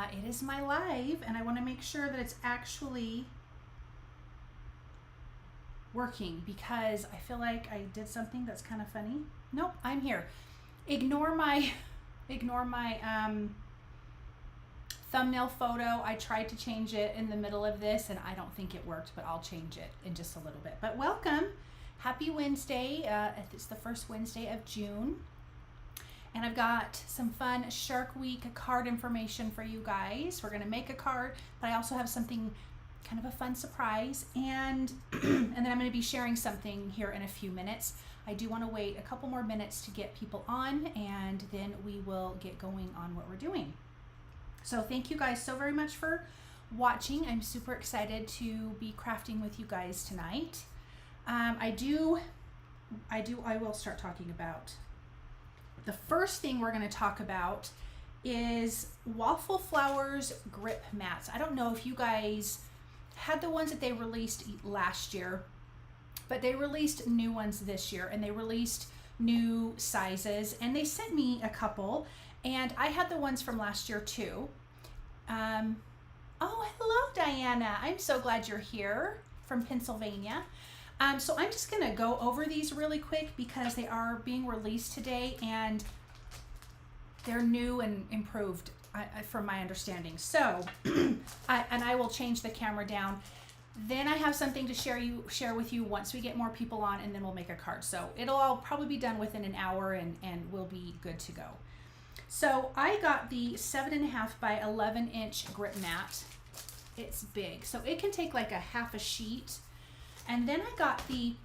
It is my live, and I want to make sure that it's actually working because I feel like I did something that's kind of funny. Nope, I'm here. Ignore my thumbnail photo. I tried to change it in the middle of this and I don't think it worked, but I'll change it in just a little bit. But welcome, happy Wednesday. It's the first Wednesday of June. And I've got some fun Shark Week card information for you guys. We're gonna make a card, but I also have something kind of a fun surprise. And, and then I'm gonna be sharing something here in a few minutes. I do wanna wait a couple more minutes to get people on and then we will get going on what we're doing. So thank you guys so very much for watching. I'm super excited to be crafting with you guys tonight. I will start talking about the first thing we're going to talk about is Waffle Flowers grip mats. I don't know if you guys had the ones that they released last year, but they released new ones this year and they released new sizes and they sent me a couple and I had the ones from last year too. Oh, hello Diana. I'm so glad you're here from Pennsylvania. So I'm just gonna go over these really quick because they are being released today and they're new and improved from my understanding. So, I will change the camera down. Then I have something to share with you once we get more people on and then we'll make a card. So it'll all probably be done within an hour and we'll be good to go. So I got the 7.5 by 11 inch grip mat. It's big, so it can take like a half a sheet. And then I got the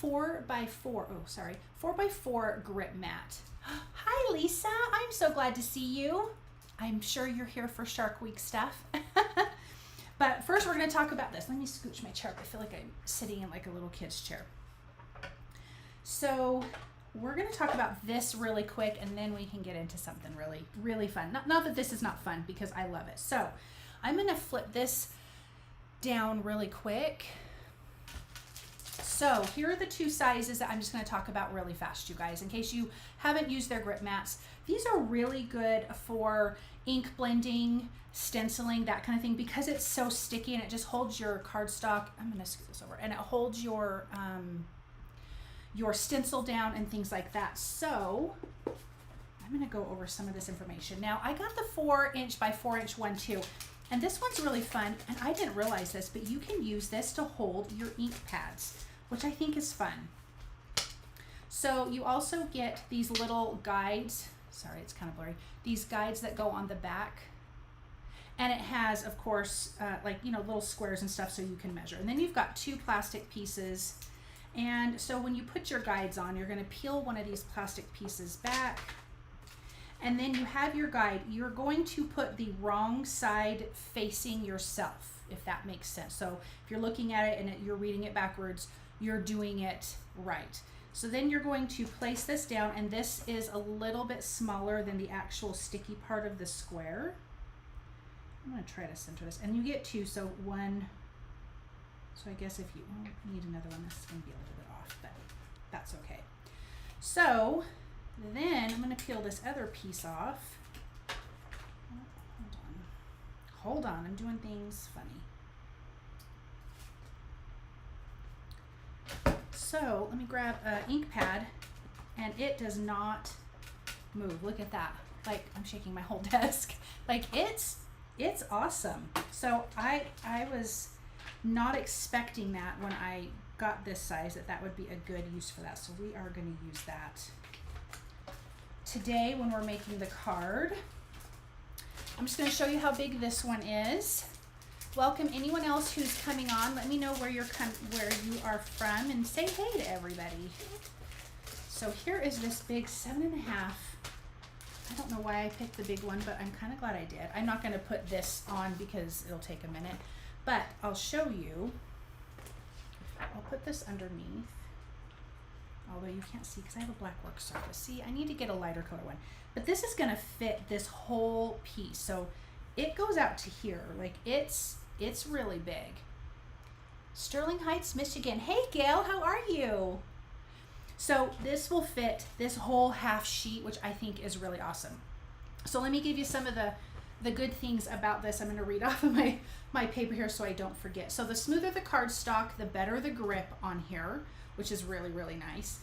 4x4 grip mat. Hi Lisa, I'm so glad to see you. I'm sure you're here for Shark Week stuff. But first we're gonna talk about this. Let me scooch my chair up. I feel like I'm sitting in like a little kid's chair. So we're gonna talk about this really quick and then we can get into something really, really fun. Not that this is not fun because I love it. So I'm gonna flip this down really quick. So here are the two sizes that I'm just going to talk about really fast, you guys, in case you haven't used their grip mats. These are really good for ink blending, stenciling, that kind of thing, because it's so sticky and it just holds your cardstock. I'm going to scoot this over, and it holds your stencil down and things like that. So I'm going to go over some of this information. Now I got the 4" by 4" one too, and this one's really fun. And I didn't realize this, but you can use this to hold your ink pads, which I think is fun. So you also get these little guides. Sorry, it's kind of blurry. These guides that go on the back. And it has, of course, little squares and stuff so you can measure. And then you've got two plastic pieces. And so when you put your guides on, you're gonna peel one of these plastic pieces back. And then you have your guide. You're going to put the wrong side facing yourself, if that makes sense. So if you're looking at it and you're reading it backwards, you're doing it right. So then you're going to place this down, and this is a little bit smaller than the actual sticky part of the square. I'm gonna try to center this, and you get two, so one. So I guess if you need another one, this is gonna be a little bit off, but that's okay. So then I'm gonna peel this other piece off. Hold on, I'm doing things funny. So let me grab an ink pad, and it does not move. Look at that. Like, I'm shaking my whole desk. Like, it's awesome. So I was not expecting that when I got this size, that would be a good use for that. So we are going to use that today when we're making the card. I'm just going to show you how big this one is. Welcome anyone else who's coming on. Let me know where you are from and say hey to everybody. So here is this big 7.5. I don't know why I picked the big one, but I'm kind of glad I did. I'm not going to put this on because it'll take a minute, but I'll show you. I'll put this underneath, although you can't see because I have a black work surface. See, I need to get a lighter color one, but this is going to fit this whole piece. So it goes out to here. Like, it's really big. Sterling Heights, Michigan. Hey Gail, how are you? So this will fit this whole half sheet, which I think is really awesome. So let me give you some of the the good things about this, I'm going to read off of my paper here so I don't forget. So the smoother the cardstock, the better the grip on here, which is really, really nice.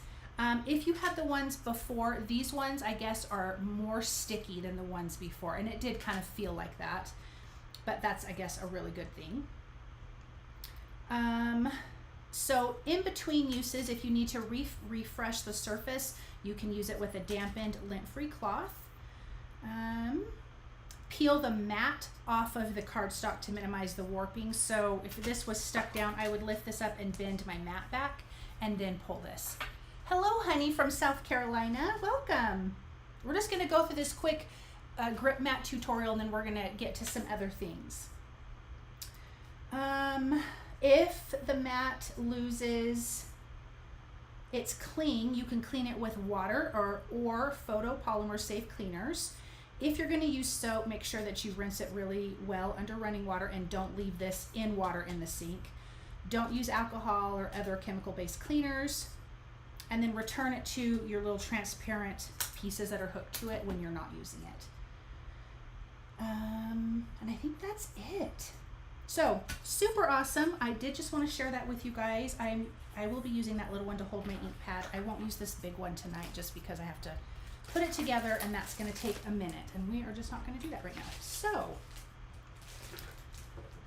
If you had the ones before, these ones I guess are more sticky than the ones before, and it did kind of feel like that, but that's I guess a really good thing. So in between uses, if you need to refresh the surface, you can use it with a dampened lint-free cloth. Peel the mat off of the cardstock to minimize the warping. So if this was stuck down, I would lift this up and bend my mat back and then pull this. Hello, honey from South Carolina. Welcome. We're just going to go through this quick grip mat tutorial, and then we're going to get to some other things. If the mat loses its cling, you can clean it with water or Photopolymer safe cleaners. If you're going to use soap, make sure that you rinse it really well under running water and don't leave this in water in the sink. Don't use alcohol or other chemical-based cleaners. And then return it to your little transparent pieces that are hooked to it when you're not using it. And I think that's it. So super awesome. I did just want to share that with you guys. I will be using that little one to hold my ink pad. I won't use this big one tonight just because I have to put it together, and that's going to take a minute, and we are just not going to do that right now. So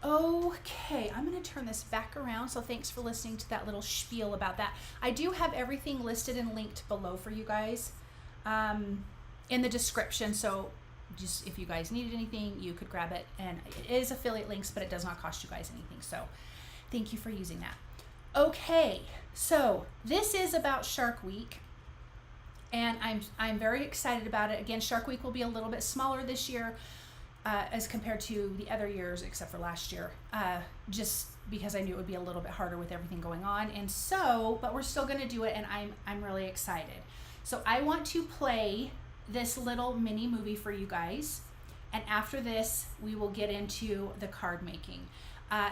okay, I'm going to turn this back around. So thanks for listening to that little spiel about that. I do have everything listed and linked below for you guys in the description. So just if you guys needed anything, you could grab it. And it is affiliate links, but it does not cost you guys anything. So thank you for using that. Okay, so this is about Shark Week. And I'm very excited about it. Again, Shark Week will be a little bit smaller this year. As compared to the other years, except for last year, just because I knew it would be a little bit harder with everything going on. And so, but we're still going to do it, and I'm really excited. So I want to play this little mini movie for you guys, and after this, we will get into the card making.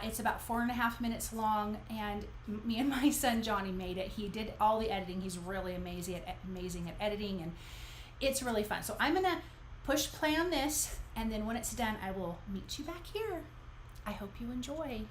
It's about 4.5 minutes long, and me and my son Johnny made it. He did all the editing. He's really amazing at editing, and it's really fun. So I'm gonna push play on this, and then when it's done, I will meet you back here. I hope you enjoy.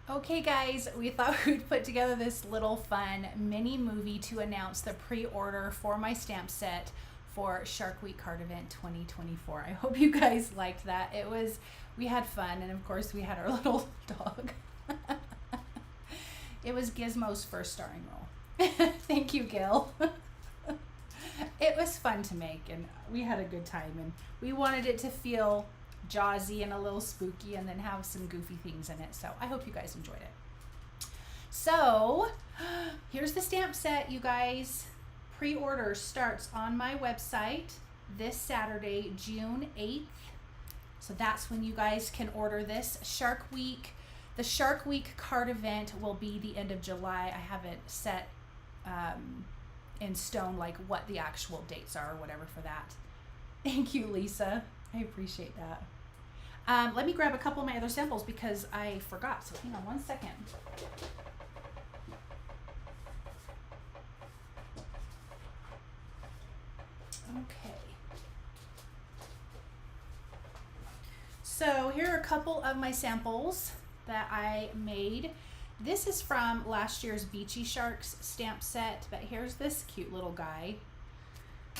Okay guys, we thought we'd put together this little fun mini movie to announce the pre-order for my stamp set for Shark Week Card Event 2024. I hope you guys liked that. We had fun, and of course we had our little dog. It was Gizmo's first starring role. Thank you, Gil. It was fun to make, and we had a good time, and we wanted it to feel Jawsy and a little spooky and then have some goofy things in it. So I hope you guys enjoyed it. So here's the stamp set, you guys. Pre-order starts on my website this Saturday, June 8th. So that's when you guys can order this. Shark Week. The Shark Week card event will be the end of July. I haven't set in stone like what the actual dates are or whatever for that. Thank you, Lisa. I appreciate that. Let me grab a couple of my other samples because I forgot. So hang on one second. Okay. So here are a couple of my samples that I made. This is from last year's Beachy Sharks stamp set, but here's this cute little guy.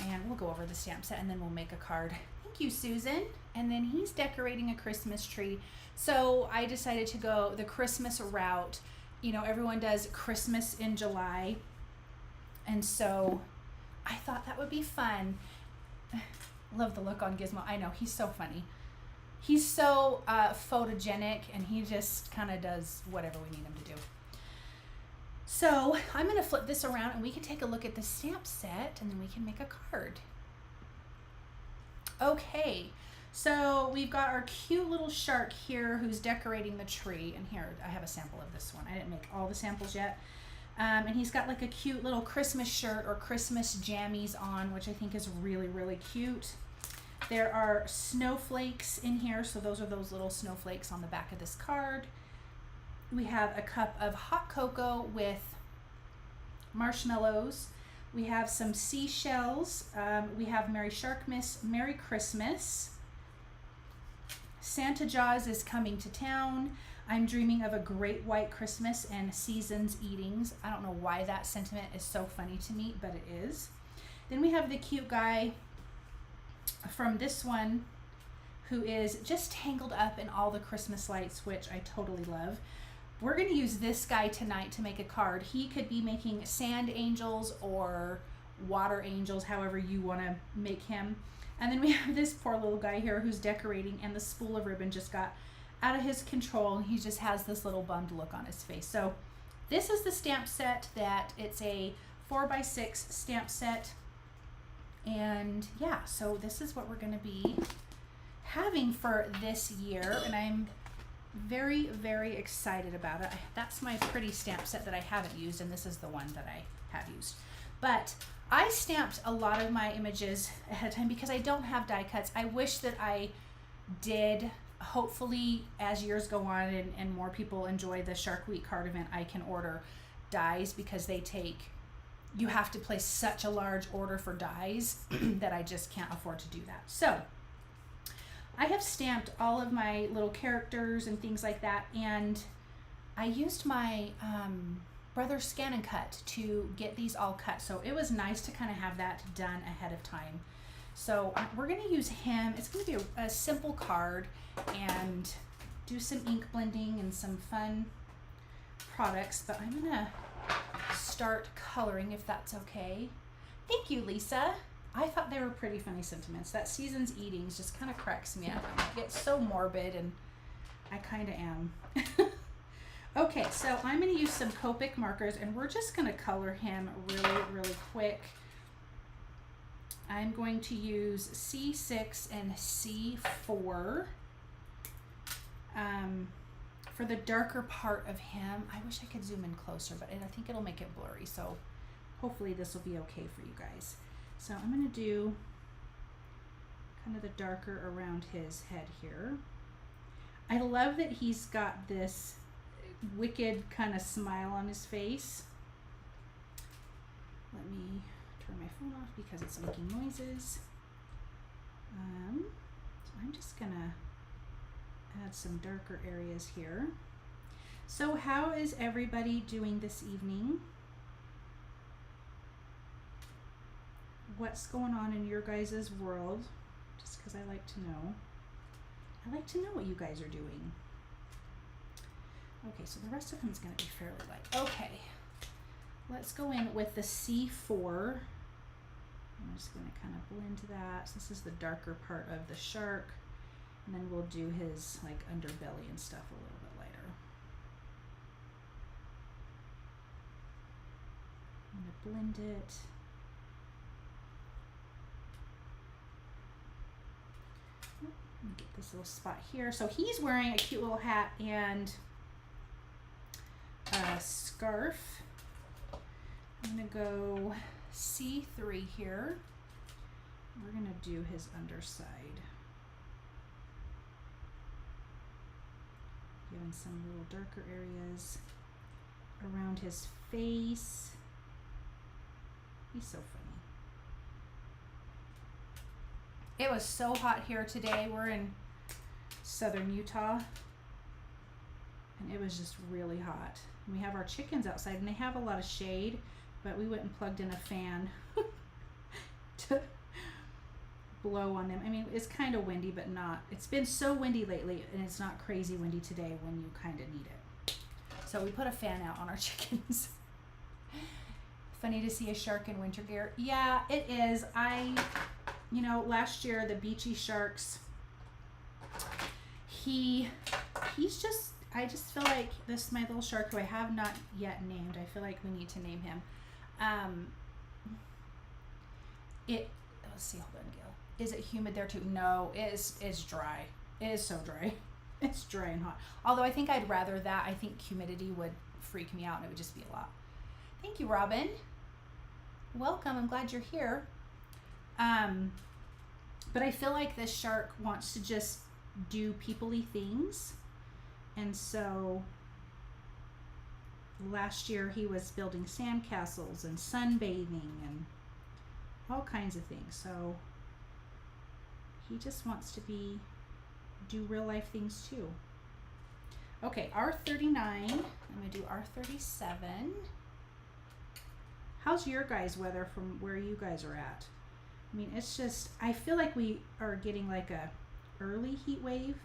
And we'll go over the stamp set and then we'll make a card. Thank you, Susan. And then he's decorating a Christmas tree. So I decided to go the Christmas route. You know, everyone does Christmas in July. And so I thought that would be fun. Love the look on Gizmo. I know, he's so funny. He's so photogenic, and he just kind of does whatever we need him to do. So I'm going to flip this around and we can take a look at the stamp set and then we can make a card. Okay, so we've got our cute little shark here who's decorating the tree. And here, I have a sample of this one. I didn't make all the samples yet. And he's got like a cute little Christmas shirt or Christmas jammies on, which I think is really, really cute. There are snowflakes in here, so those are those little snowflakes on the back of this card. We have a cup of hot cocoa with marshmallows. We have some seashells. We have Merry Sharkmas, Merry Christmas. Santa Jaws is coming to town. I'm dreaming of a great white Christmas and season's eatings. I don't know why that sentiment is so funny to me, but it is. Then we have the cute guy from this one who is just tangled up in all the Christmas lights, which I totally love. We're going to use this guy tonight to make a card. He could be making sand angels or water angels, however you want to make him. And then we have this poor little guy here who's decorating, and the spool of ribbon just got out of his control. He just has this little bummed look on his face. So this is the stamp set that it's a 4x6 stamp set. And yeah, so this is what we're going to be having for this year, and I'm very, very excited about it. That's my pretty stamp set that I haven't used, and this is the one that I have used. But I stamped a lot of my images ahead of time because I don't have die cuts. I wish that I did. Hopefully, as years go on and more people enjoy the Shark Week card event, I can order dies because you have to place such a large order for dies that I just can't afford to do that. So I have stamped all of my little characters and things like that, and I used my brother Scan and Cut to get these all cut. So it was nice to kind of have that done ahead of time. So we're going to use him. It's going to be a simple card and do some ink blending and some fun products, but I'm going to start coloring if that's okay. Thank you, Lisa. I thought they were pretty funny sentiments. That season's eatings just kind of cracks me up. I get so morbid, and I kind of am. Okay, so I'm going to use some Copic markers, and we're just going to color him really, really quick. I'm going to use C6 and C4 for the darker part of him. I wish I could zoom in closer, but I think it'll make it blurry, so hopefully this will be okay for you guys. So I'm going to do kind of the darker around his head here. I love that he's got this wicked kind of smile on his face. Let me turn my phone off because it's making noises. So I'm just going to add some darker areas here. So how is everybody doing this evening? What's going on in your guys' world? Just because I like to know. I like to know what you guys are doing. Okay, so the rest of them is going to be fairly light. Okay, let's go in with the C4. I'm just going to kind of blend that. So this is the darker part of the shark. And then we'll do his like underbelly and stuff a little bit lighter. I'm going to blend it. Let me get this little spot here. So he's wearing a cute little hat and a scarf. I'm going to go C3 here. We're going to do his underside. Give him some little darker areas around his face. He's so funny. It was so hot here today. We're in southern Utah, and it was just really hot. We have our chickens outside, and they have a lot of shade, but we went and plugged in a fan to blow on them. I mean, it's kind of windy, but not. It's been so windy lately, and it's not crazy windy today when you kind of need it. So we put a fan out on our chickens. Funny to see a shark in winter gear. Yeah, it is. You know, last year the beachy sharks, he's just, I just feel like this is my little shark who I have not yet named. I feel like we need to name him. Let's see, hold on, Gil. Is it humid there too? No, it's dry. It is so dry. It's dry and hot. Although I think I'd rather that. I think humidity would freak me out and it would just be a lot. Thank you, Robin. Welcome. I'm glad you're here. But I feel like this shark wants to just do people-y things. And so last year he was building sandcastles and sunbathing and all kinds of things. So he just wants to do real life things too. Okay, R39. I'm gonna do R37. How's your guys' weather from where you guys are at? I mean, it's just, I feel like we are getting like a early heat wave,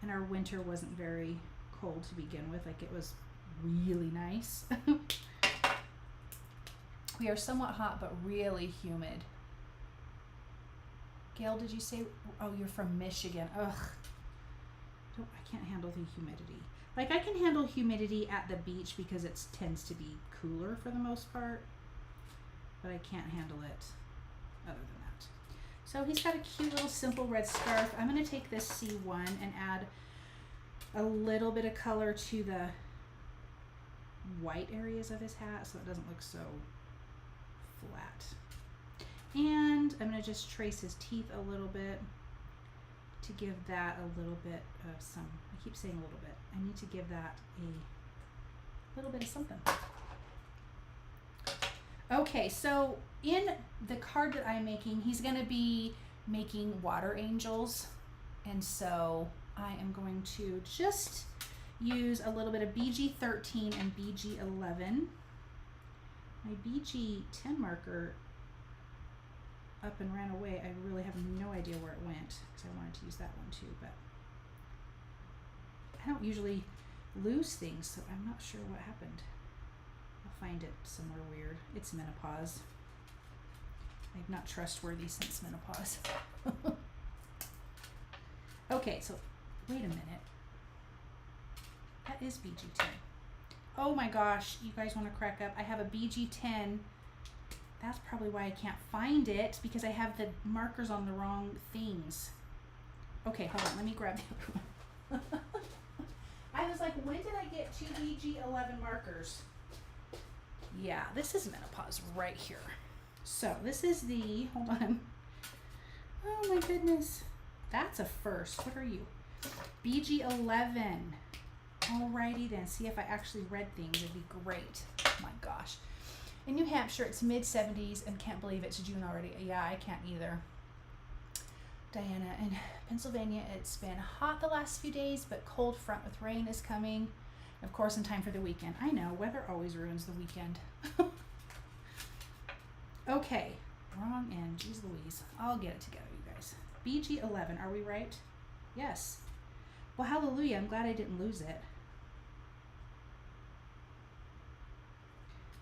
and our winter wasn't very cold to begin with. Like, it was really nice. We are somewhat hot, but really humid. Gail, did you say, oh, you're from Michigan. Ugh. I can't handle the humidity. Like, I can handle humidity at the beach because it tends to be cooler for the most part, but I can't handle it other than that. So he's got a cute little simple red scarf. I'm going to take this C1 and add a little bit of color to the white areas of his hat so it doesn't look so flat. And I'm going to just trace his teeth a little bit to give that a little bit of some, I keep saying a little bit, I need to give that a little bit of something. Okay, so in the card that I'm making, he's going to be making water angels. And so I am going to just use a little bit of BG13 and BG11. My BG10 marker up and ran away. I really have no idea where it went because I wanted to use that one too, but I don't usually lose things, so I'm not sure what happened. I'll find it somewhere weird. It's menopause. I'm not trustworthy since menopause. Okay, so wait a minute. That is BG10. Oh my gosh, you guys want to crack up. I have a BG10. That's probably why I can't find it, because I have the markers on the wrong things. Okay, hold on. Let me grab the other one. I was like, when did I get two BG11 markers? Yeah, this is menopause right here. So this is the, hold on. Oh my goodness. That's a first. What are you? BG11. Alrighty then. See if I actually read things. It'd be great. Oh my gosh. In New Hampshire, it's mid-70s and can't believe it's June already. Yeah, I can't either. Diana, in Pennsylvania, it's been hot the last few days, but cold front with rain is coming. Of course, in time for the weekend. I know, weather always ruins the weekend. Okay, wrong end. Jeez Louise. I'll get it together, you guys. BG11, are we right? Yes. Well, hallelujah. I'm glad I didn't lose it.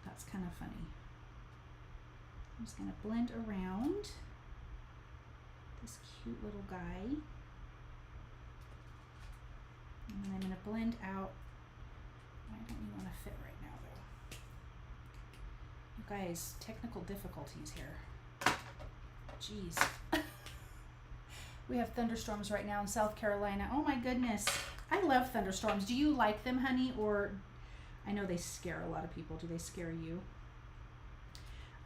That's kind of funny. I'm just going to blend around this cute little guy. And then I'm going to blend out. Why don't you want to fit right now, though? You guys, technical difficulties here. Jeez. We have thunderstorms right now in South Carolina. Oh my goodness. I love thunderstorms. Do you like them, honey? Or I know they scare a lot of people. Do they scare you?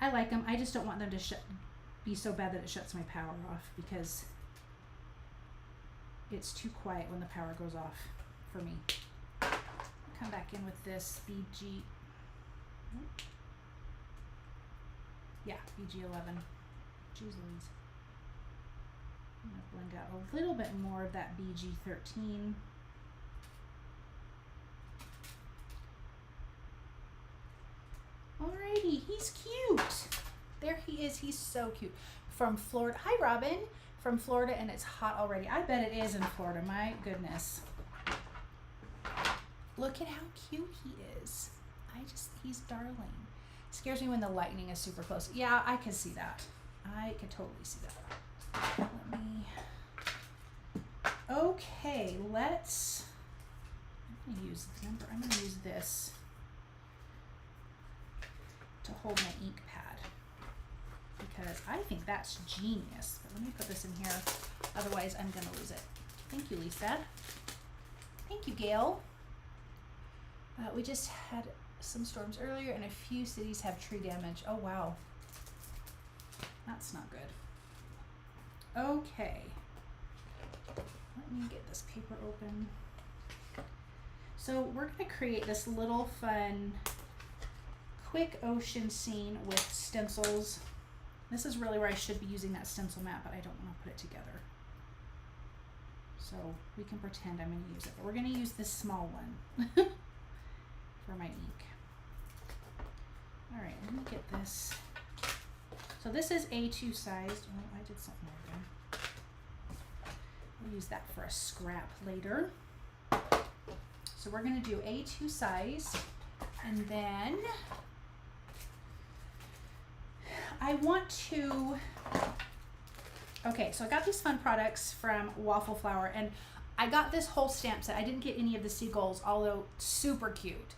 I like them. I just don't want them to be so bad that it shuts my power off, because it's too quiet when the power goes off for me. Come back in with this BG. Yeah, BG11. Jeez Louise. I'm going to blend out a little bit more of that BG13. Alrighty, he's cute. There he is. He's so cute. From Florida. Hi, Robin. From Florida, and it's hot already. I bet it is in Florida. My goodness. Look at how cute he is. He's darling. Scares me when the lightning is super close. Yeah, I could see that. I could totally see that. Let me. Okay, I'm gonna use this to hold my ink pad, because I think that's genius. But let me put this in here, otherwise I'm gonna lose it. Thank you, Lisa. Thank you, Gail. We just had some storms earlier, and a few cities have tree damage. Oh wow, that's not good. Okay, let me get this paper open. So we're going to create this little fun quick ocean scene with stencils. This is really where I should be using that stencil mat, but I don't want to put it together. So we can pretend I'm going to use it, but we're going to use this small one for my ink. All right, let me get this. So this is A2 sized. Oh, I did something wrong. We'll use that for a scrap later. So we're going to do A2 size, and then I want to, okay, so I got these fun products from Waffle Flower, and I got this whole stamp set. I didn't get any of the seagulls, although super cute,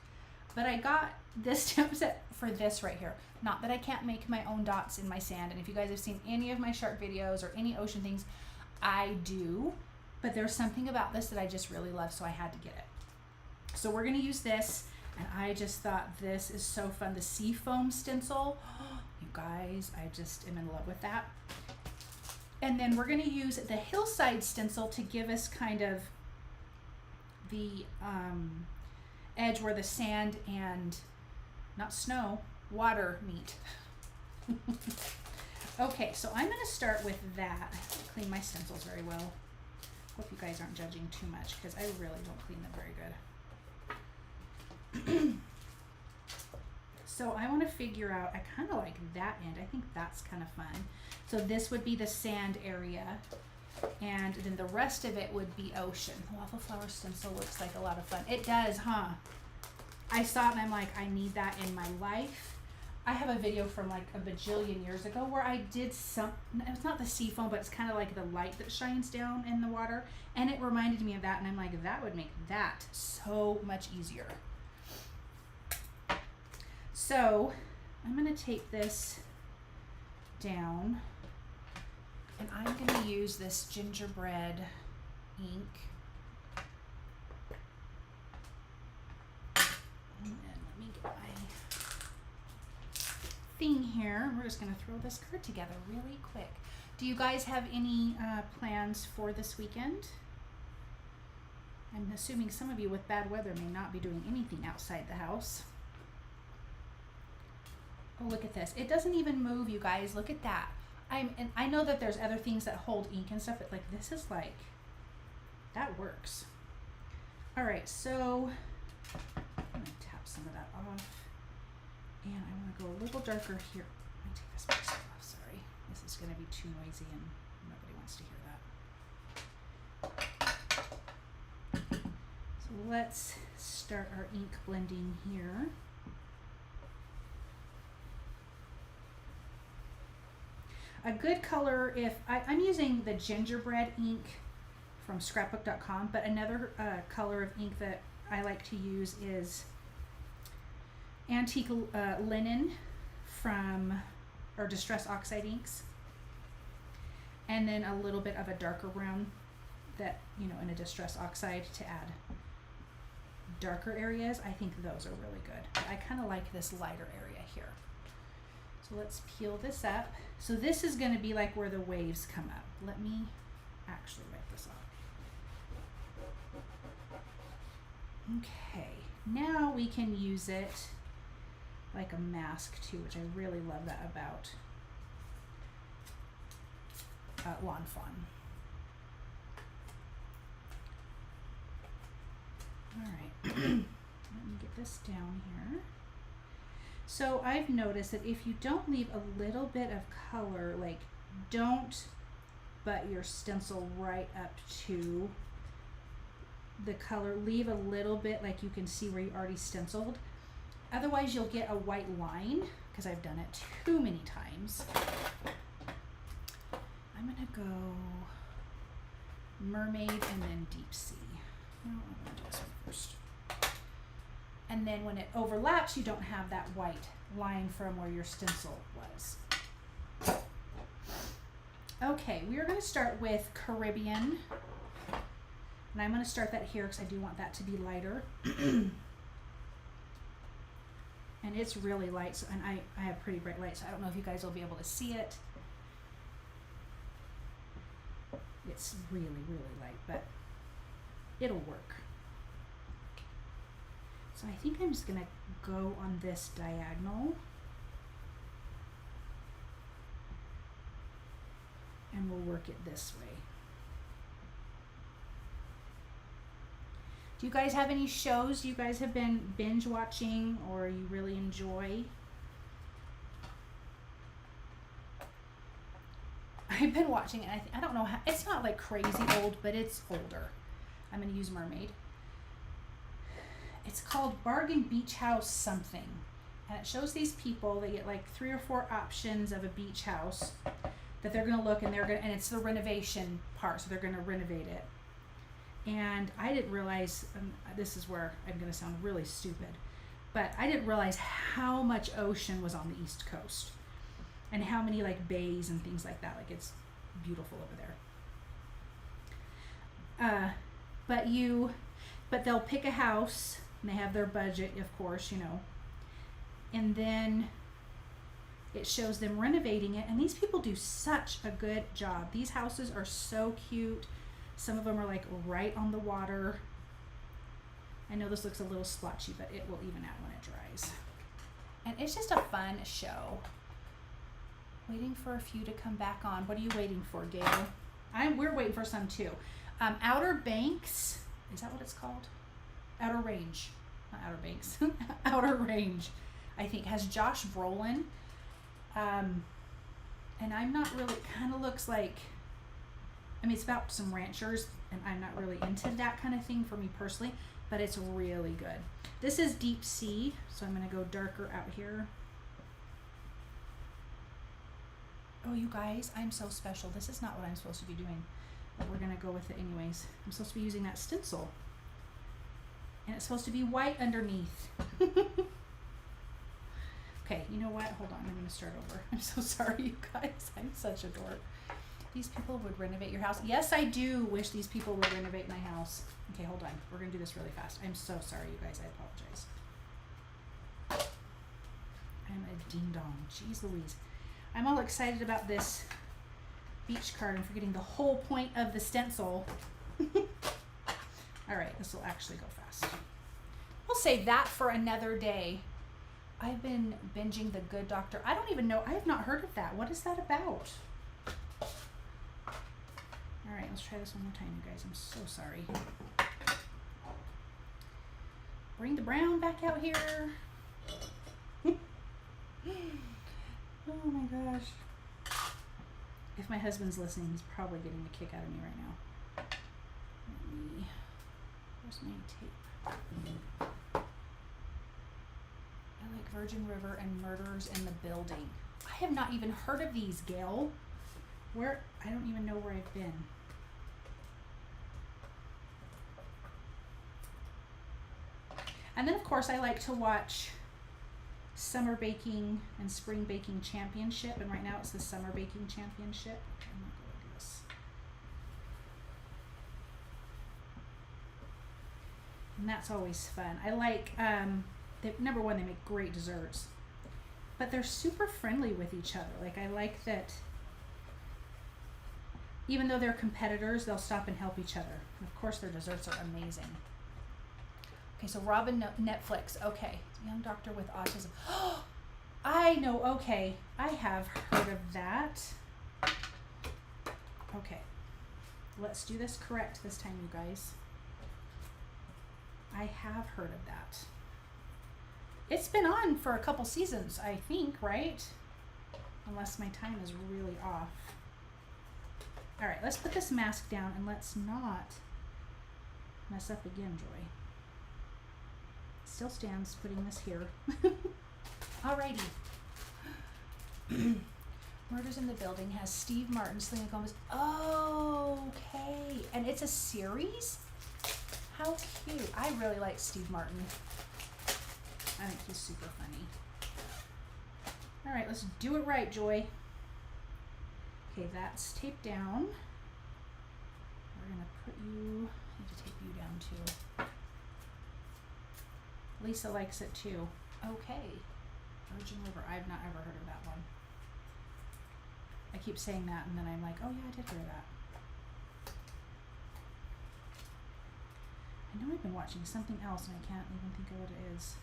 but I got this stamp set for this right here. Not that I can't make my own dots in my sand, and if you guys have seen any of my shark videos or any ocean things, I do, but there's something about this that I just really love, so I had to get it. So we're going to use this, and I just thought this is so fun. The sea foam stencil, you guys, I just am in love with that. And then we're going to use the Hillside stencil to give us kind of the edge where the sand and, not snow, water meet. Okay, so I'm going to start with that. I clean my stencils very well. Hope you guys aren't judging too much, because I really don't clean them very good. So I want to figure out, I kind of like that end. I think that's kind of fun. So this would be the sand area, and then the rest of it would be ocean. The Waffle Flower stencil looks like a lot of fun. It does, huh? I saw it and I'm like, I need that in my life. I have a video from like a bajillion years ago where I did some, it's not the sea foam, but it's kind of like the light that shines down in the water, and it reminded me of that, and I'm like, that would make that so much easier. So I'm going to take this down, and I'm going to use this gingerbread ink. And then let me get my thing here. We're just going to throw this card together really quick. Do you guys have any plans for this weekend? I'm assuming some of you with bad weather may not be doing anything outside the house. Oh, look at this. It doesn't even move, you guys. Look at that. And I know that there's other things that hold ink and stuff, but like this is like, that works. All right, so some of that off. And I want to go a little darker here. Let me take this pixel off, sorry. This is going to be too noisy and nobody wants to hear that. So let's start our ink blending here. A good color, if I'm using the Gingerbread ink from scrapbook.com, but another color of ink that I like to use is Antique Linen from, or Distress Oxide inks. And then a little bit of a darker brown that, you know, in a Distress Oxide to add darker areas. I think those are really good. But I kind of like this lighter area here. So let's peel this up. So this is going to be like where the waves come up. Let me actually write this off. Okay, now we can use it like a mask too, which I really love that about Lawn Fawn. All right, let me get this down here. So I've noticed that if you don't leave a little bit of color, like don't butt your stencil right up to the color, leave a little bit like you can see where you already stenciled. Otherwise you'll get a white line, because I've done it too many times. I'm gonna go Mermaid and then Deep Sea. No, I'm gonna do this one first. And then when it overlaps, you don't have that white line from where your stencil was. Okay, we are going to start with Caribbean. And I'm going to start that here because I do want that to be lighter. And it's really light, so, and I have pretty bright light, so I don't know if you guys will be able to see it. It's really, really light, but it'll work. So I think I'm just going to go on this diagonal. And we'll work it this way. Do you guys have any shows you guys have been binge watching or you really enjoy? I've been watching it. I don't know how, it's not like crazy old, but it's older. I'm going to use Mermaid. It's called Bargain Beach House something. And it shows these people, they get like 3 or 4 options of a beach house that they're gonna look, and and it's the renovation part, so they're gonna renovate it. And I didn't realize, this is where I'm gonna sound really stupid, but I didn't realize how much ocean was on the East Coast and how many like bays and things like that. Like it's beautiful over there. But they'll pick a house and they have their budget, of course, you know, and then it shows them renovating it, and these people do such a good job. These houses are so cute. Some of them are like right on the water. I know this looks a little splotchy, but it will even out when it dries. And it's just a fun show. Waiting for a few to come back on. What are you waiting for, Gail? We're waiting for some too. Outer Banks, is that what it's called? Outer Range, not Outer Banks. Outer Range, I think, has Josh Brolin. And I'm not really, kind of looks like, I mean, it's about some ranchers, and I'm not really into that kind of thing for me personally, but it's really good. This is Deep Sea, so I'm going to go darker out here. Oh, you guys, I'm so special. This is not what I'm supposed to be doing, but we're going to go with it anyways. I'm supposed to be using that stencil, and it's supposed to be white underneath. Okay, you know what? Hold on, I'm going to start over. I'm so sorry, you guys. I'm such a dork. These people would renovate your house. Yes, I do wish these people would renovate my house. Okay, hold on. We're going to do this really fast. I'm so sorry, you guys. I apologize. I'm a ding-dong. Jeez Louise. I'm all excited about this beach card. I'm forgetting the whole point of the stencil. All right, this will actually go fast. We'll save that for another day. I've been binging The Good Doctor. I don't even know. I have not heard of that. What is that about? All right, let's try this one more time, you guys. I'm so sorry. Bring the brown back out here. Oh my gosh. If my husband's listening, he's probably getting a kick out of me right now. Where's my tape? I like Virgin River and Murders in the Building. I have not even heard of these, Gail. Where? I don't even know where I've been. And then, of course, I like to watch Summer Baking and Spring Baking Championship. And right now it's the Summer Baking Championship. I'm not going to do this. And that's always fun. I like, number one, they make great desserts. But they're super friendly with each other. Like, I like that even though they're competitors, they'll stop and help each other. And of course, their desserts are amazing. Okay, so Robin Netflix. Okay, young doctor with autism. Oh, I know. Okay, I have heard of that. Okay, let's do this correct this time, you guys. I have heard of that. It's been on for a couple seasons, I think, right? Unless my time is really off. All right, let's put this mask down and let's not mess up again, Joy. Still stands putting this here. Alrighty. Murders in the Building has Steve Martin, Selena Gomez. Oh, okay. And it's a series? How cute. I really like Steve Martin. I think he's super funny. All right, let's do it right, Joy. Okay, that's taped down. We're gonna put you, I need to tape you down too. Lisa likes it too. Okay, Virgin River, I've not ever heard of that one. I keep saying that and then I'm like, oh yeah, I did hear that. I know I've been watching something else and I can't even think of what it is.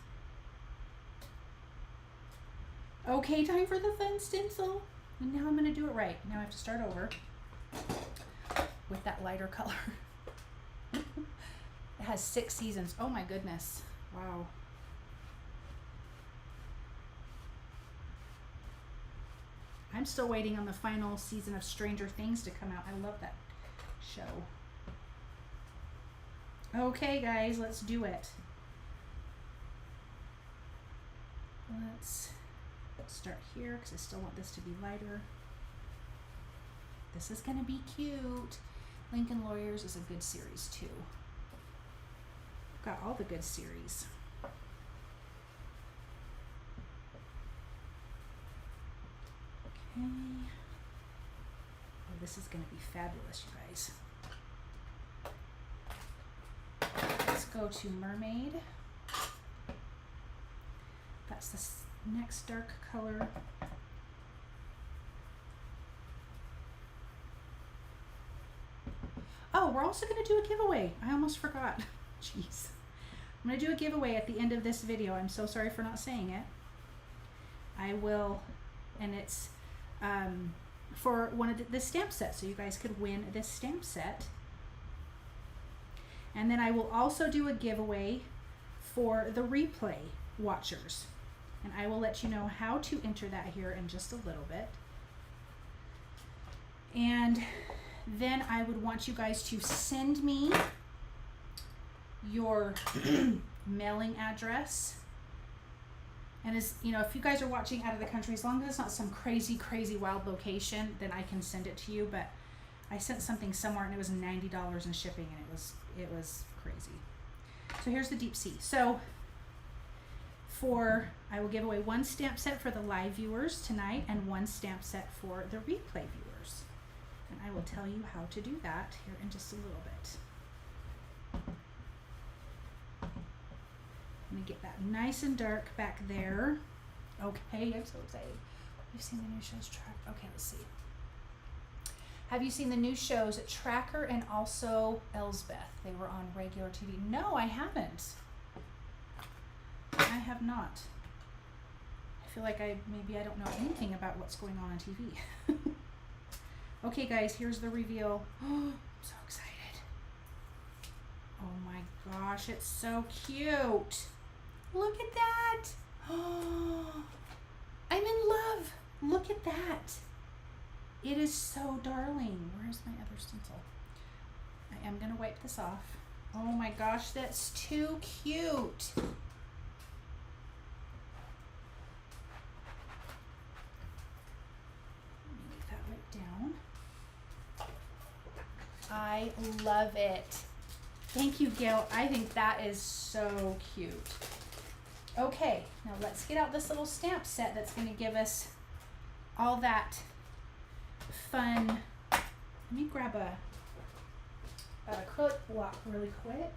Okay, time for the fun stencil. And now I'm going to do it right. Now I have to start over with that lighter color. It has 6 seasons. Oh my goodness. Wow. I'm still waiting on the final season of Stranger Things to come out. I love that show. Okay, guys, let's do it. Let's start here because I still want this to be lighter. This is going to be cute. Lincoln Lawyers is a good series too. Got all the good series. Okay. Oh, this is going to be fabulous, you guys. Let's go to Mermaid. That's the next dark color. Oh, we're also going to do a giveaway. I almost forgot. Jeez. I'm going to do a giveaway at the end of this video. I'm so sorry for not saying it. I will, and it's for one of the stamp sets, so you guys could win this stamp set. And then I will also do a giveaway for the replay watchers. And I will let you know how to enter that here in just a little bit. And then I would want you guys to send me your mailing address. And as you know, if you guys are watching out of the country, as long as it's not some crazy wild location, then I can send it to you. But I sent something somewhere and it was $90 in shipping, and it was crazy. So here's the deep sea. So I will give away 1 stamp set for the live viewers tonight and 1 stamp set for the replay viewers. And I will tell you how to do that here in just a little bit. Let me get that nice and dark back there. Okay, I'm so excited. Have you seen the new shows? Okay, let's see. Have you seen the new shows at Tracker and also Elsbeth? They were on regular TV. No, I haven't. I have not. I feel like maybe I don't know anything about what's going on TV. Okay, guys, here's the reveal. Oh, I'm so excited. Oh my gosh, it's so cute. Look at that. Oh, I'm in love. Look at that. It is so darling. Where's my other stencil? I am going to wipe this off. Oh my gosh, that's too cute. Down. I love it. Thank you, Gail. I think that is so cute. Okay, now let's get out this little stamp set that's going to give us all that fun. Let me grab an acrylic block really quick.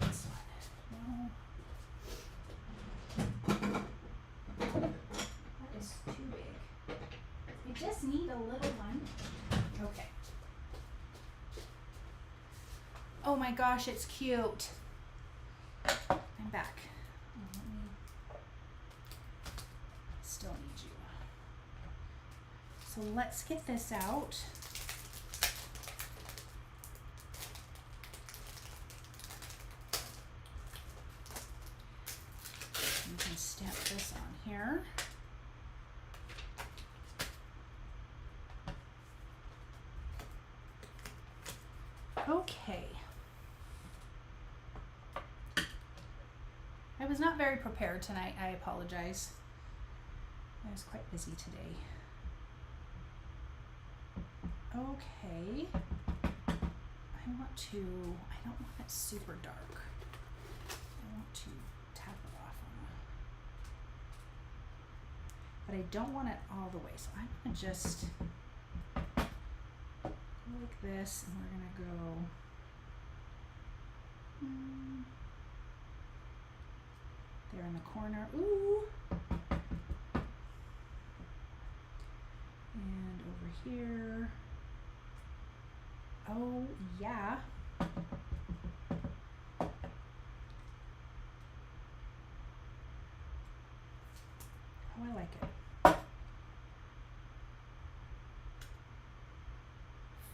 This one. No. Too big. We just need a little one. Okay. Oh my gosh, it's cute. I'm back. Oh, let me still need you. So let's get this out. You can stamp this on here. Okay. I was not very prepared tonight. I apologize. I was quite busy today. Okay. I don't want it super dark. I want to tap it off on it. But I don't want it all the way. So I'm going to just like this, and we're gonna go there in the corner. Ooh, and over here. Oh yeah. Oh, I like it.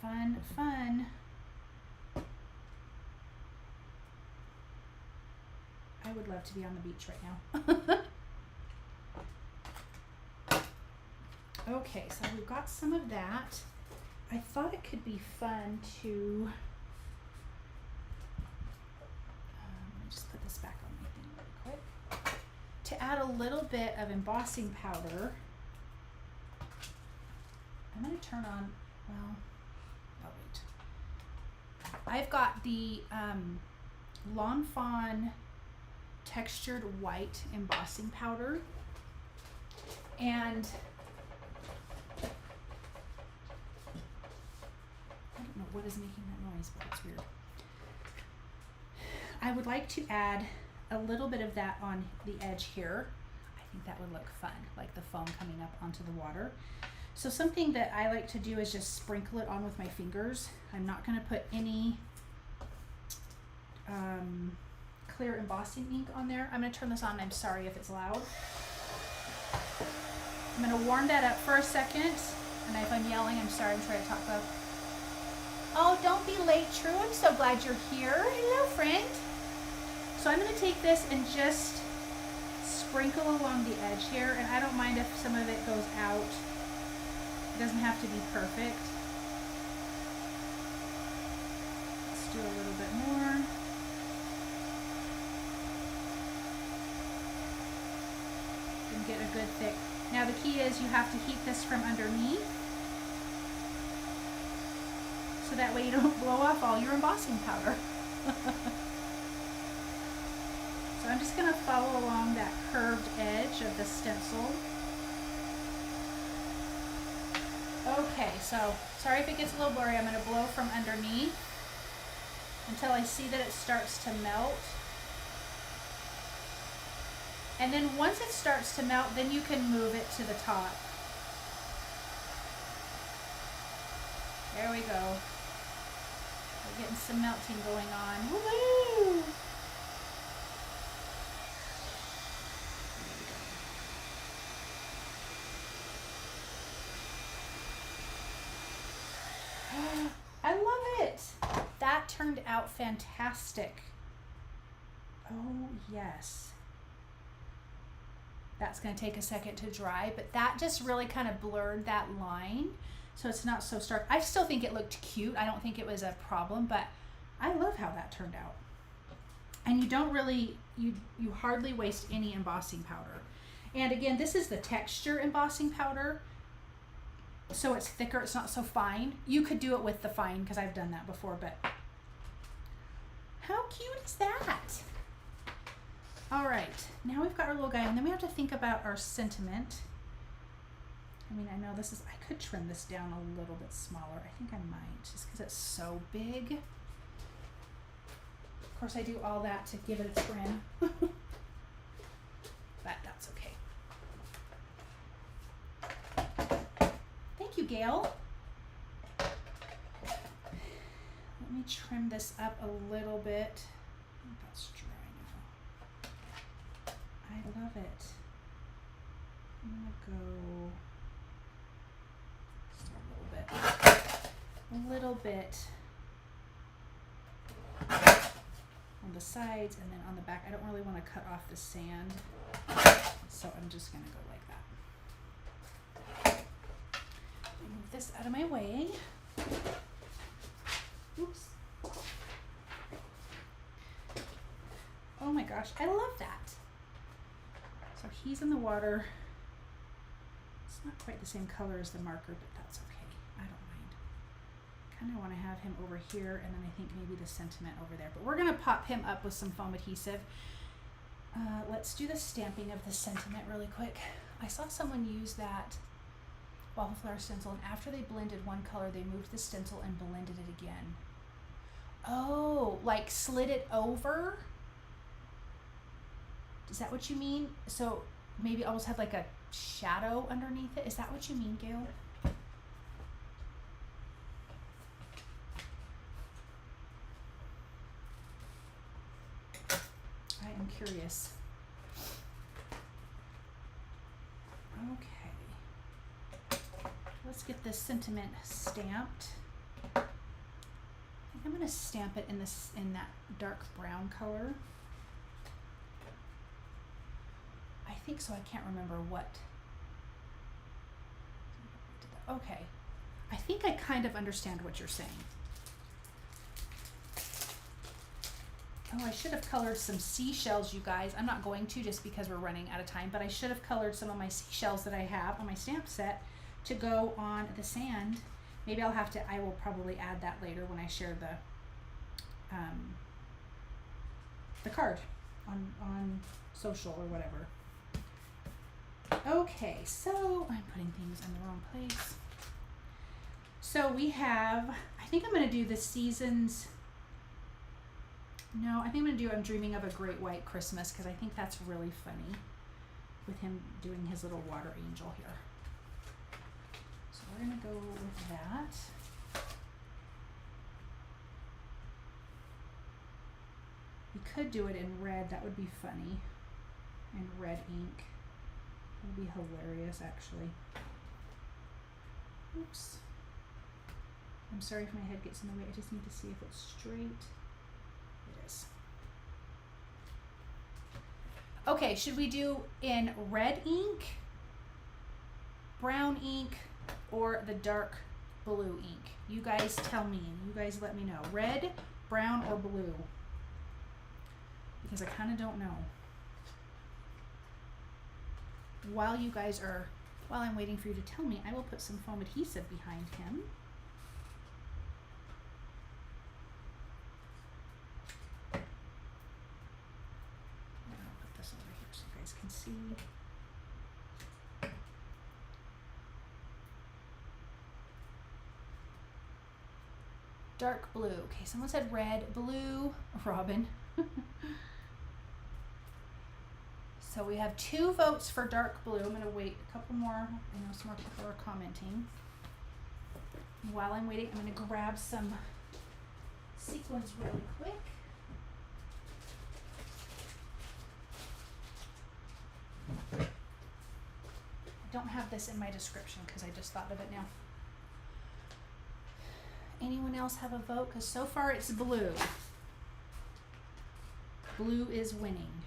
Fun, fun. I would love to be on the beach right now. Okay, so we've got some of that. I thought it could be fun to, let me just put this back on my thing really quick, to add a little bit of embossing powder. I'm going to turn on, well, oh wait. I've got the Lawn Fawn textured white embossing powder, and I don't know what is making that noise, but it's weird. I would like to add a little bit of that on the edge here. I think that would look fun, like the foam coming up onto the water. So something that I like to do is just sprinkle it on with my fingers. I'm not going to put any clear embossing ink on there. I'm going to turn this on. I'm sorry if it's loud. I'm going to warm that up for a second. And if I'm yelling, I'm sorry. I'm trying to talk loud. Oh, don't be late, True. I'm so glad you're here. Hello, friend. So I'm going to take this and just sprinkle along the edge here. And I don't mind if some of it goes out. It doesn't have to be perfect. Let's do a little bit more. And get a good thick. Now the key is you have to heat this from underneath, so that way you don't blow off all your embossing powder. So I'm just going to follow along that curved edge of the stencil. Okay, so sorry if it gets a little blurry. I'm going to blow from underneath until I see that it starts to melt. And then once it starts to melt, then you can move it to the top. There we go. We're getting some melting going on. Woohoo! I love it. That turned out fantastic. Oh, yes. That's going to take a second to dry, but that just really kind of blurred that line, so it's not so stark. I still think it looked cute. I don't think it was a problem, but I love how that turned out. And you don't really, you hardly waste any embossing powder. And again, this is the texture embossing powder, so it's thicker, it's not so fine. You could do it with the fine, because I've done that before, but how cute is that? All right, now we've got our little guy, and then we have to think about our sentiment. I mean, I know this is, I could trim this down a little bit smaller. I think I might, just because it's so big. Of course, I do all that to give it a trim, but that's okay. Thank you, Gail. Let me trim this up a little bit. I think that's dry now. I love it. I'm gonna go just a little bit on the sides, and then on the back. I don't really want to cut off the sand, so I'm just gonna go like that. Move this out of my way. Oops. Oh my gosh, I love that. So he's in the water. It's not quite the same color as the marker, but that's okay. I don't mind. Kind of want to have him over here, and then I think maybe the sentiment over there. But we're going to pop him up with some foam adhesive. Let's do the stamping of the sentiment really quick. I saw someone use that Waffle Flower stencil, and after they blended one color, they moved the stencil and blended it again. Oh, like slid it over? Is that what you mean? So maybe almost had like a shadow underneath it? Is that what you mean, Gail? I am curious. Okay. Let's get this sentiment stamped. I think I'm going to stamp it in that dark brown color. I think so. I can't remember what. Okay. I think I kind of understand what you're saying. Oh, I should have colored some seashells, you guys. I'm not going to, just because we're running out of time, but I should have colored some of my seashells that I have on my stamp set to go on the sand. Maybe I will probably add that later when I share the card on social or whatever. Okay, so I'm putting things in the wrong place. So we have, I think I'm going to do the seasons. No, I think I'm going to do I'm Dreaming of a Great White Christmas, because I think that's really funny with him doing his little water angel here. So we're going to go with that. You could do it in red. That would be funny. In red ink. That would be hilarious, actually. Oops. I'm sorry if my head gets in the way. I just need to see if it's straight. It is. Okay, should we do in red ink, brown ink, or the dark blue ink? You guys tell me. You guys let me know. Red, brown, or blue? Because I kind of don't know. While I'm waiting for you to tell me, I will put some foam adhesive behind him. I'll put this over here so you guys can see. Dark blue. Okay, someone said red, blue, Robin. So we have 2 votes for dark blue. I'm going to wait a couple more. I know some more people are commenting. While I'm waiting, I'm going to grab some sequins really quick. I don't have this in my description because I just thought of it now. Anyone else have a vote? Because so far it's blue. Blue is winning.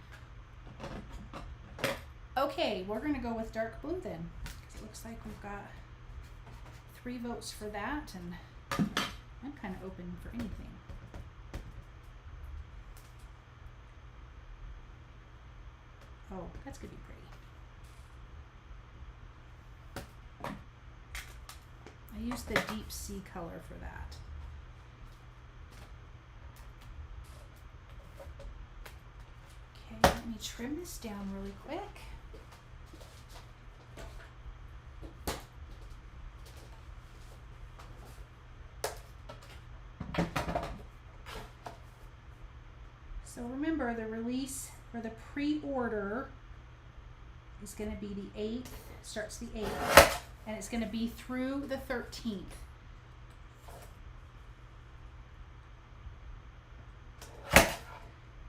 Okay, we're going to go with dark blue then. It looks like we've got 3 votes for that, and I'm kind of open for anything. Oh, that's going to be pretty. I used the deep sea color for that. Okay, let me trim this down really quick. So remember, the release for the pre-order is going to be the 8th, starts the 8th, and it's going to be through the 13th.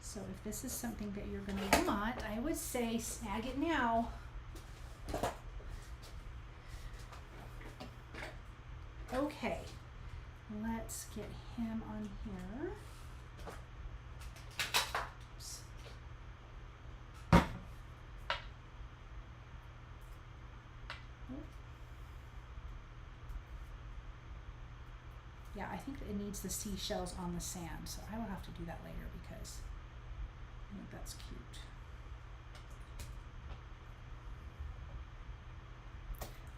So if this is something that you're going to want, I would say snag it now. Okay, let's get him on here. Yeah, I think it needs the seashells on the sand, so I will have to do that later because I think that's cute.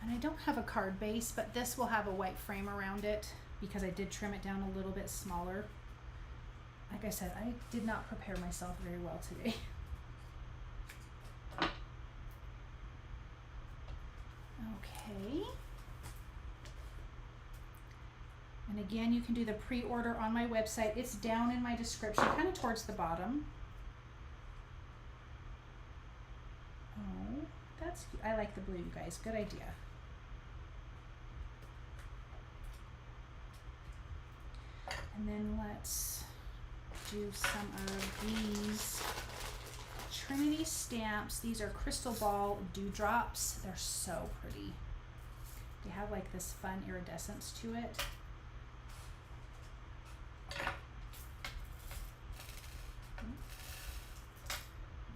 And I don't have a card base, but this will have a white frame around it because I did trim it down a little bit smaller. Like I said, I did not prepare myself very well today. Okay. And again, you can do the pre-order on my website. It's down in my description, kind of towards the bottom. Oh, that's cute. I like the blue, you guys. Good idea. And then let's do some of these Trinity stamps. These are crystal ball dewdrops. They're so pretty. They have like this fun iridescence to it.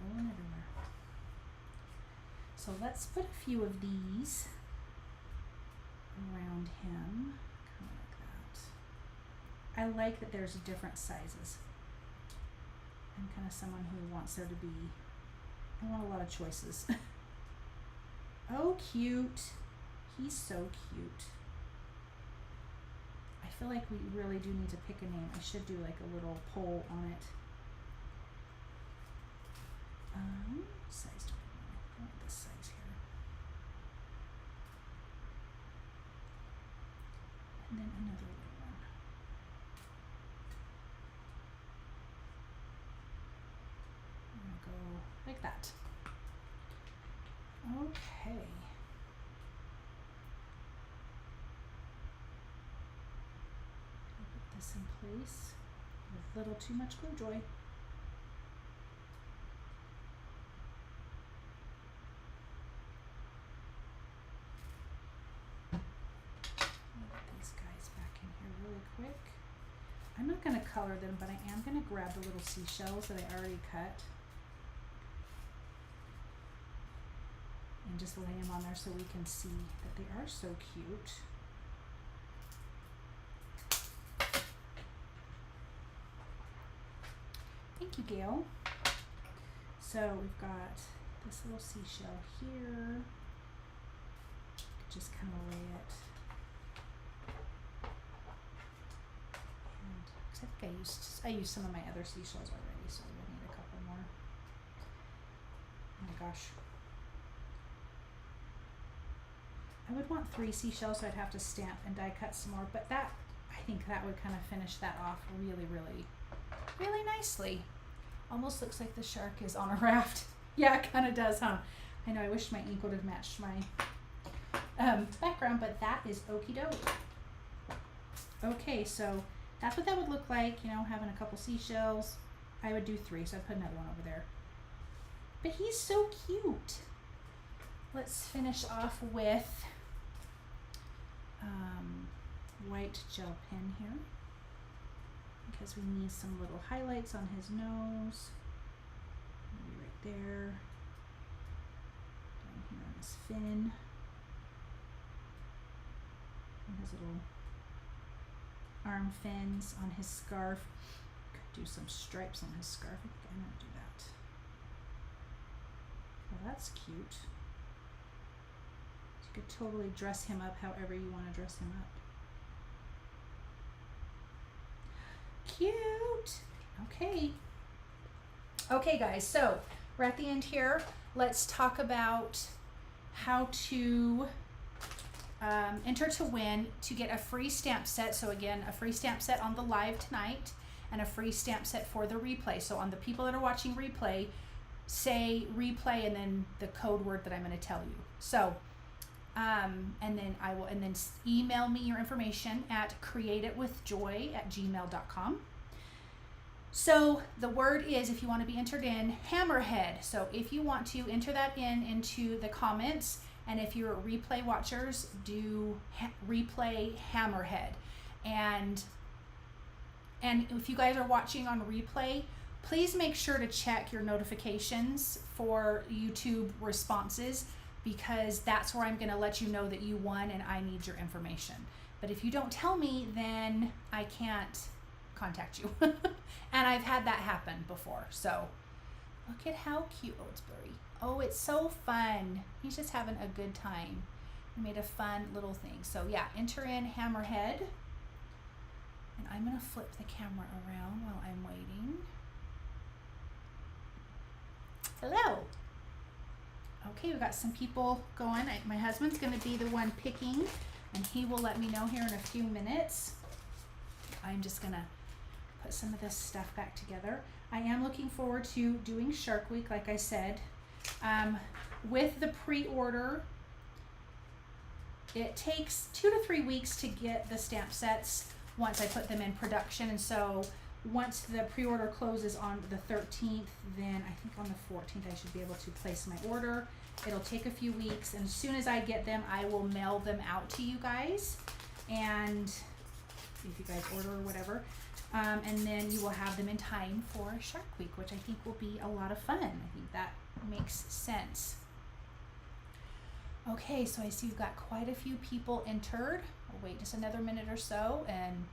Rolling everywhere. So let's put a few of these around him, kind of like that. I like that there's different sizes. I'm kind of someone who wants there to be, I want a lot of choices. Oh, cute. He's so cute. I feel like we really do need to pick a name. I should do like a little poll on it. Size do I want? I want this size here. And then another little one. I'm gonna go like that. Okay. Put this in place with a little too much glue joy. Quick. I'm not going to color them, but I am going to grab the little seashells that I already cut and just lay them on there so we can see that they are so cute. Thank you, Gail. So we've got this little seashell here. Just kind of lay it. I think I used some of my other seashells already, so we'll need a couple more. Oh my gosh. I would want 3 seashells, so I'd have to stamp and die cut some more, but that, I think that would kind of finish that off really, really, really nicely. Almost looks like the shark is on a raft. Yeah, it kind of does, huh? I know, I wish my ink would have matched my background, but that is okie doke. Okay, so that's what that would look like, you know, having a couple seashells. I would do 3, so I'd put another one over there. But he's so cute. Let's finish off with white gel pen here because we need some little highlights on his nose. Maybe right there. Down here on his fin. And his little arm fins on his scarf. Could do some stripes on his scarf. I think I'm gonna do that. Well, that's cute. You could totally dress him up however you want to dress him up. Cute. Okay. Okay, guys, so we're at the end here. Let's talk about how to enter to win to get a free stamp set. So again, a free stamp set on the live tonight and a free stamp set for the replay. So on the people that are watching replay, say replay and then the code word that I'm going to tell you. So and then email me your information at createitwithjoy@gmail.com. So the word is, if you want to be entered in, hammerhead. So if you want to enter that into the comments, and if you're replay watchers, do replay hammerhead. And if you guys are watching on replay, please make sure to check your notifications for YouTube responses, because that's where I'm going to let you know that you won and I need your information. But if you don't tell me, then I can't contact you. And I've had that happen before. So look at how cute. Oh, it's blurry. Oh, it's so fun. He's just having a good time. We made a fun little thing. So yeah, enter in hammerhead. And I'm going to flip the camera around while I'm waiting. Hello. Okay, we've got some people going. My husband's going to be the one picking, and he will let me know here in a few minutes. I'm just going to put some of this stuff back together. I am looking forward to doing Shark Week, like I said. With the pre-order, it takes 2 to 3 weeks to get the stamp sets once I put them in production. And so once the pre-order closes on the 13th, then I think on the 14th I should be able to place my order. It'll take a few weeks, and as soon as I get them, I will mail them out to you guys. And if you guys order or whatever, and then you will have them in time for Shark Week, which I think will be a lot of fun. I think that makes sense. Okay, so I see you've got quite a few people entered. I'll wait just another minute or so, and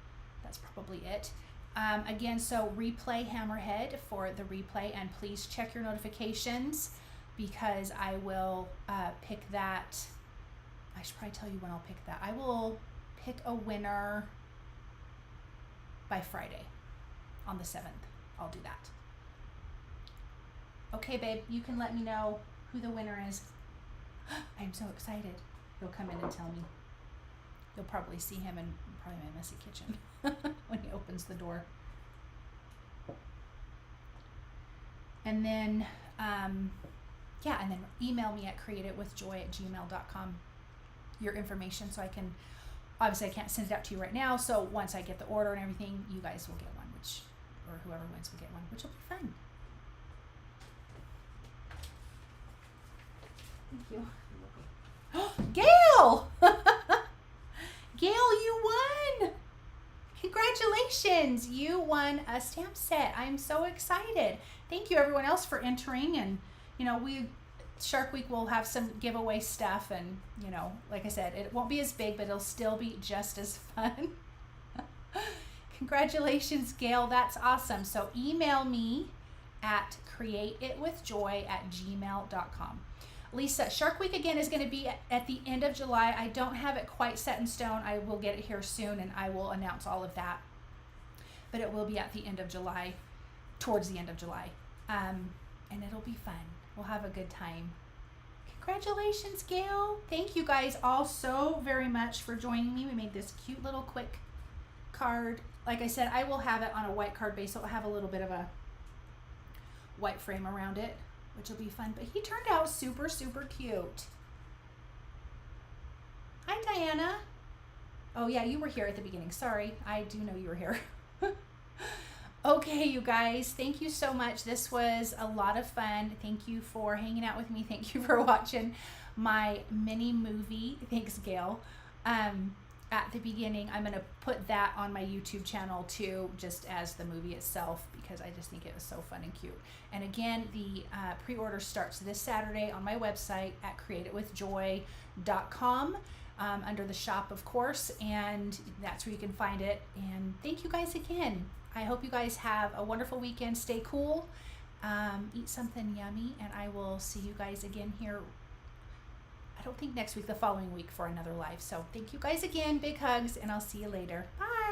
that's probably it. Again, so replay hammerhead for the replay, and please check your notifications, because I will pick that. I should probably tell you when I'll pick that. I will pick a winner by Friday on the 7th. I'll do that. Okay, babe, you can let me know who the winner is. I'm so excited. He'll come in and tell me. You'll probably see him in probably my messy kitchen when he opens the door. And then, yeah, and then email me at createitwithjoy@gmail.com your information, so I can, obviously I can't send it out to you right now, so once I get the order and everything, you guys will get one, or whoever wins will get one, which will be fun. Thank you. Gail! Gail, you won! Congratulations! You won a stamp set. I'm so excited. Thank you everyone else for entering, and Shark Week will have some giveaway stuff, and like I said, it won't be as big, but it'll still be just as fun. Congratulations, Gail. That's awesome. So email me at createitwithjoy@gmail.com. Lisa, Shark Week again is going to be at the end of July. I don't have it quite set in stone. I will get it here soon, and I will announce all of that. But it will be at the end of July, towards the end of July. And it'll be fun. We'll have a good time. Congratulations, Gail. Thank you guys all so very much for joining me. We made this cute little quick card. Like I said, I will have it on a white card base, so it'll have a little bit of a white frame around it, which will be fun. But he turned out super, super cute. Hi, Diana. Oh, yeah, you were here at the beginning. Sorry, I do know you were here. Okay, you guys, thank you so much. This was a lot of fun. Thank you for hanging out with me. Thank you for watching my mini movie. Thanks, Gail. at the beginning. I'm going to put that on my YouTube channel too, just as the movie itself, because I just think it was so fun and cute. And again, the pre-order starts this Saturday on my website at createitwithjoy.com, under the shop, of course, and that's where you can find it. And thank you guys again. I hope you guys have a wonderful weekend. Stay cool, eat something yummy, and I will see you guys again here, I don't think next week, the following week, for another live. So thank you guys again. Big hugs, and I'll see you later. Bye.